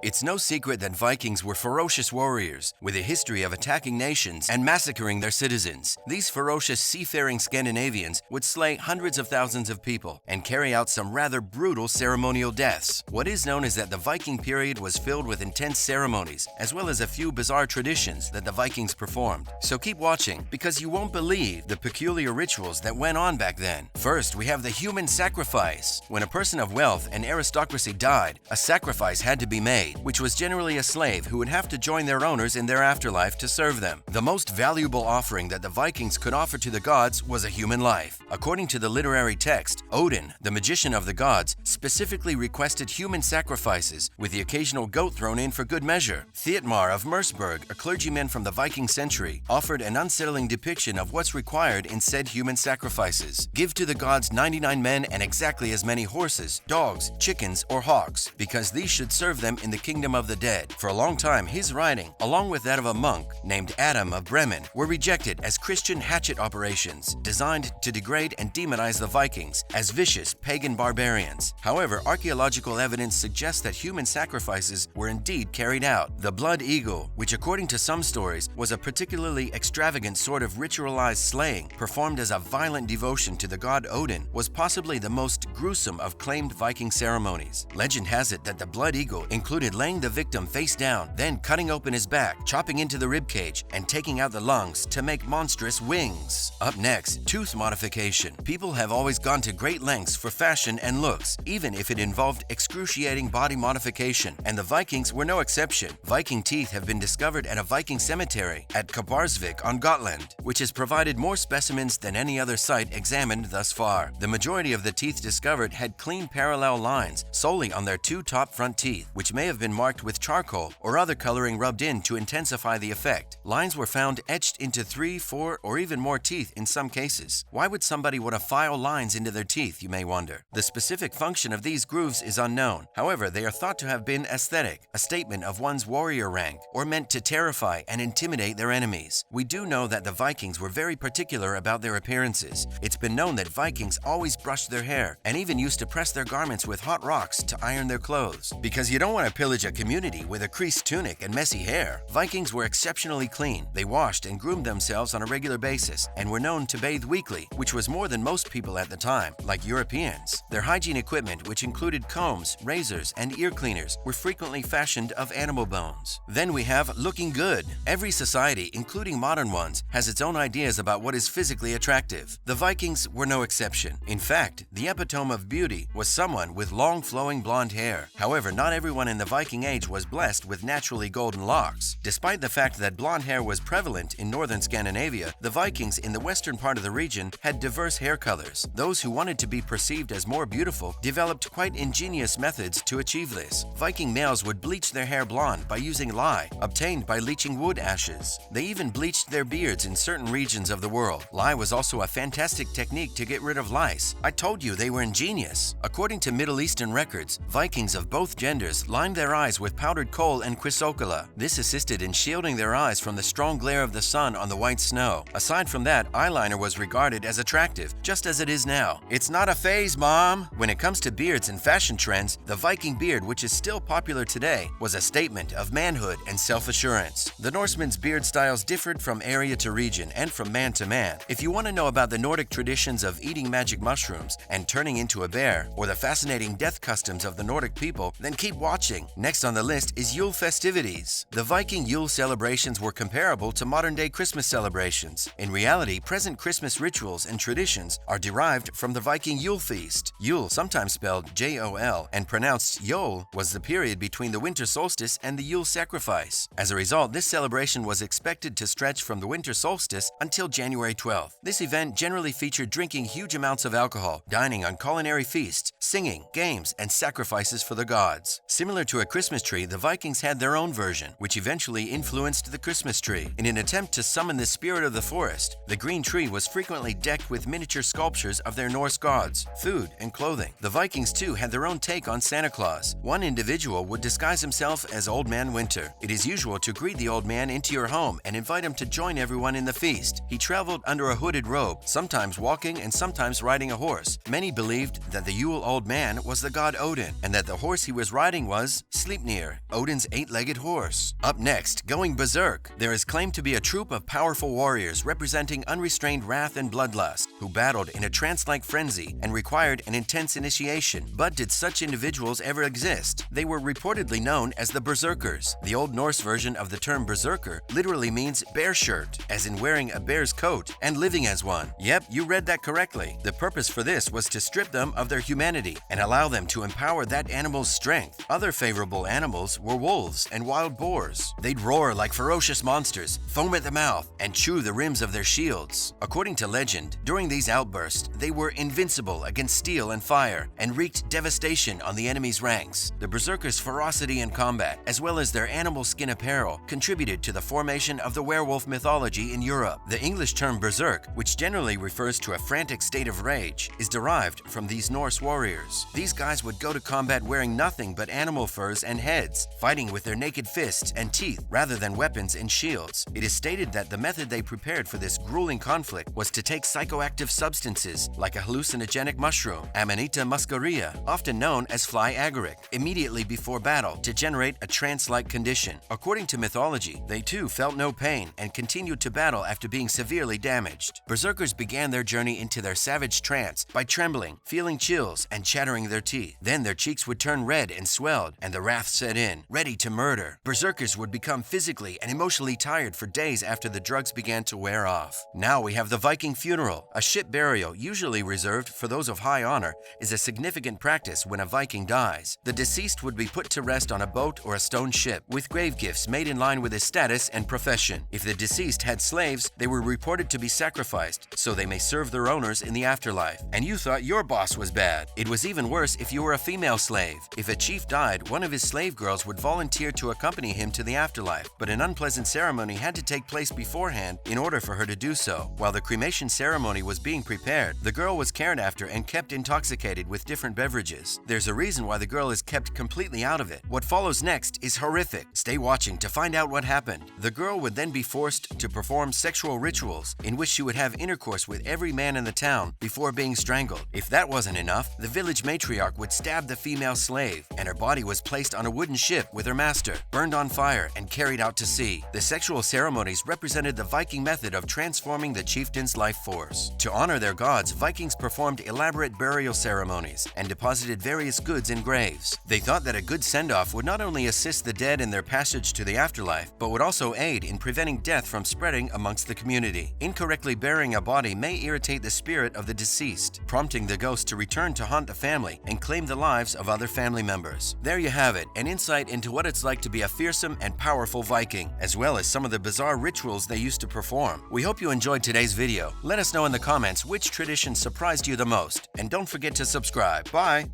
It's no secret that Vikings were ferocious warriors with a history of attacking nations and massacring their citizens. These ferocious seafaring Scandinavians would slay hundreds of thousands of people and carry out some rather brutal ceremonial deaths. What is known is that the Viking period was filled with intense ceremonies as well as a few bizarre traditions that the Vikings performed. So keep watching because you won't believe the peculiar rituals that went on back then. First, we have the human sacrifice. When a person of wealth and aristocracy died, a sacrifice had to be made, which was generally a slave who would have to join their owners in their afterlife to serve them. The most valuable offering that the Vikings could offer to the gods was a human life. According to the literary text, Odin, the magician of the gods, specifically requested human sacrifices, with the occasional goat thrown in for good measure. Thietmar of Merseburg, a clergyman from the Viking century, offered an unsettling depiction of what's required in said human sacrifices. Give to the gods 99 men and exactly as many horses, dogs, chickens, or hawks, because these should serve them in the kingdom of the dead. For a long time, his writing, along with that of a monk named Adam of Bremen, were rejected as Christian hatchet operations designed to degrade and demonize the Vikings as vicious pagan barbarians. However, archaeological evidence suggests that human sacrifices were indeed carried out. The blood eagle, which according to some stories was a particularly extravagant sort of ritualized slaying performed as a violent devotion to the god Odin, was possibly the most gruesome of claimed Viking ceremonies. Legend has it that the blood eagle included laying the victim face down, then cutting open his back, chopping into the ribcage, and taking out the lungs to make monstrous wings. Up next, tooth modification. People have always gone to great lengths for fashion and looks, even if it involved excruciating body modification, and the Vikings were no exception. Viking teeth have been discovered at a Viking cemetery at Kabarsvik on Gotland, which has provided more specimens than any other site examined thus far. The majority of the teeth discovered had clean parallel lines solely on their two top front teeth, which may have been marked with charcoal or other coloring rubbed in to intensify the effect. Lines were found etched into 3, 4, or even more teeth in some cases. Why would somebody want to file lines into their teeth, you may wonder? The specific function of these grooves is unknown. However, they are thought to have been aesthetic, a statement of one's warrior rank, or meant to terrify and intimidate their enemies. We do know that the Vikings were very particular about their appearances. It's been known that Vikings always brushed their hair and even used to press their garments with hot rocks to iron their clothes. Because you don't want to pillage a community with a creased tunic and messy hair. Vikings were exceptionally clean. They washed and groomed themselves on a regular basis and were known to bathe weekly, which was more than most people at the time, like Europeans. Their hygiene equipment, which included combs, razors, and ear cleaners, were frequently fashioned of animal bones. Then we have looking good. Every society, including modern ones, has its own ideas about what is physically attractive. The Vikings were no exception. In fact, the epitome of beauty was someone with long flowing blonde hair. However, not everyone in the Viking Age was blessed with naturally golden locks. Despite the fact that blonde hair was prevalent in northern Scandinavia, the Vikings in the western part of the region had diverse hair colors. Those who wanted to be perceived as more beautiful developed quite ingenious methods to achieve this. Viking males would bleach their hair blonde by using lye, obtained by leaching wood ashes. They even bleached their beards in certain regions of the world. Lye was also a fantastic technique to get rid of lice. I told you they were ingenious. According to Middle Eastern records, Vikings of both genders lined their eyes with powdered coal and chrysocolla. This assisted in shielding their eyes from the strong glare of the sun on the white snow. Aside from that, eyeliner was regarded as attractive, just as it is now. It's not a phase, Mom! When it comes to beards and fashion trends, the Viking beard, which is still popular today, was a statement of manhood and self-assurance. The Norsemen's beard styles differed from area to region and from man to man. If you want to know about the Nordic traditions of eating magic mushrooms and turning into a bear, or the fascinating death customs of the Nordic people, then keep watching. Next on the list is Yule festivities. The Viking Yule celebrations were comparable to modern-day Christmas celebrations. In reality, present Christmas rituals and traditions are derived from the Viking Yule feast. Yule, sometimes spelled J-O-L and pronounced Yol, was the period between the winter solstice and the Yule sacrifice. As a result, this celebration was expected to stretch from the winter solstice until January 12th. This event generally featured drinking huge amounts of alcohol, dining on culinary feasts, singing, games, and sacrifices for the gods. Similar to a Christmas tree, the Vikings had their own version, which eventually influenced the Christmas tree. In an attempt to summon the spirit of the forest, the green tree was frequently decked with miniature sculptures of their Norse gods, food, and clothing. The Vikings, too, had their own take on Santa Claus. One individual would disguise himself as Old Man Winter. It is usual to greet the old man into your home and invite him to join everyone in the feast. He traveled under a hooded robe, sometimes walking and sometimes riding a horse. Many believed that the Yule Old Man was the god Odin, and that the horse he was riding was Sleipnir, Odin's eight-legged horse. Up next, going berserk. There is claimed to be a troop of powerful warriors representing unrestrained wrath and bloodlust, who battled in a trance-like frenzy and required an intense initiation. But did such individuals ever exist? They were reportedly known as the berserkers. The Old Norse version of the term berserker literally means bear shirt, as in wearing a bear's coat and living as one. Yep, you read that correctly. The purpose for this was to strip them of their humanity and allow them to empower that animal's strength. Other favorable animals were wolves and wild boars. They'd roar like ferocious monsters, foam at the mouth, and chew the rims of their shields. According to legend, during these outbursts, they were invincible against steel and fire and wreaked devastation on the enemy's ranks. The berserkers' ferocity in combat, as well as their animal skin apparel, contributed to the formation of the werewolf mythology in Europe. The English term berserk, which generally refers to a frantic state of rage, is derived from these Norse warriors. These guys would go to combat wearing nothing but animal furs and heads, fighting with their naked fists and teeth rather than weapons and shields. It is stated that the method they prepared for this grueling conflict was to take psychoactive substances like a hallucinogenic mushroom, Amanita muscaria, often known as fly agaric, immediately before battle to generate a trance-like condition. According to mythology, they too felt no pain and continued to battle after being severely damaged. Berserkers began their journey into their savage trance by trembling, feeling chills, and chattering their teeth. Then their cheeks would turn red and swelled, and the wrath set in, ready to murder. Berserkers would become physically and emotionally tired for days after the drugs began to wear off. Now we have the Viking funeral. A ship burial, usually reserved for those of high honor, is a significant practice when a Viking dies. The deceased would be put to rest on a boat or a stone ship, with grave gifts made in line with his status and profession. If the deceased had slaves, they were reported to be sacrificed, so they may serve their owners in the afterlife. And you thought your boss was bad. It was even worse if you were a female slave. If a chief died, one of his slave girls would volunteer to accompany him to the afterlife, but an unpleasant ceremony had to take place beforehand in order for her to do so. While the cremation ceremony was being prepared, the girl was cared after and kept intoxicated with different beverages. There's a reason why the girl is kept completely out of it. What follows next is horrific. Stay watching to find out what happened. The girl would then be forced to perform sexual rituals in which she would have intercourse with every man in the town before being strangled. If that wasn't enough, the village matriarch would stab the female slave, and her body was placed on a wooden ship with her master, burned on fire, and carried out to sea. The sexual ceremonies represented the Viking method of transforming the chieftain's life force. To honor their gods, Vikings performed elaborate burial ceremonies and deposited various goods in graves. They thought that a good send-off would not only assist the dead in their passage to the afterlife, but would also aid in preventing death from spreading amongst the community. Incorrectly burying a body may irritate the spirit of the deceased, prompting the ghost to return to haunt the family and claim the lives of other family members. There you have it, an insight into what it's like to be a fearsome and powerful Viking, as well as some of the bizarre rituals they used to perform. We hope you enjoyed today's video. Let us know in the comments which tradition surprised you the most, and don't forget to subscribe. Bye!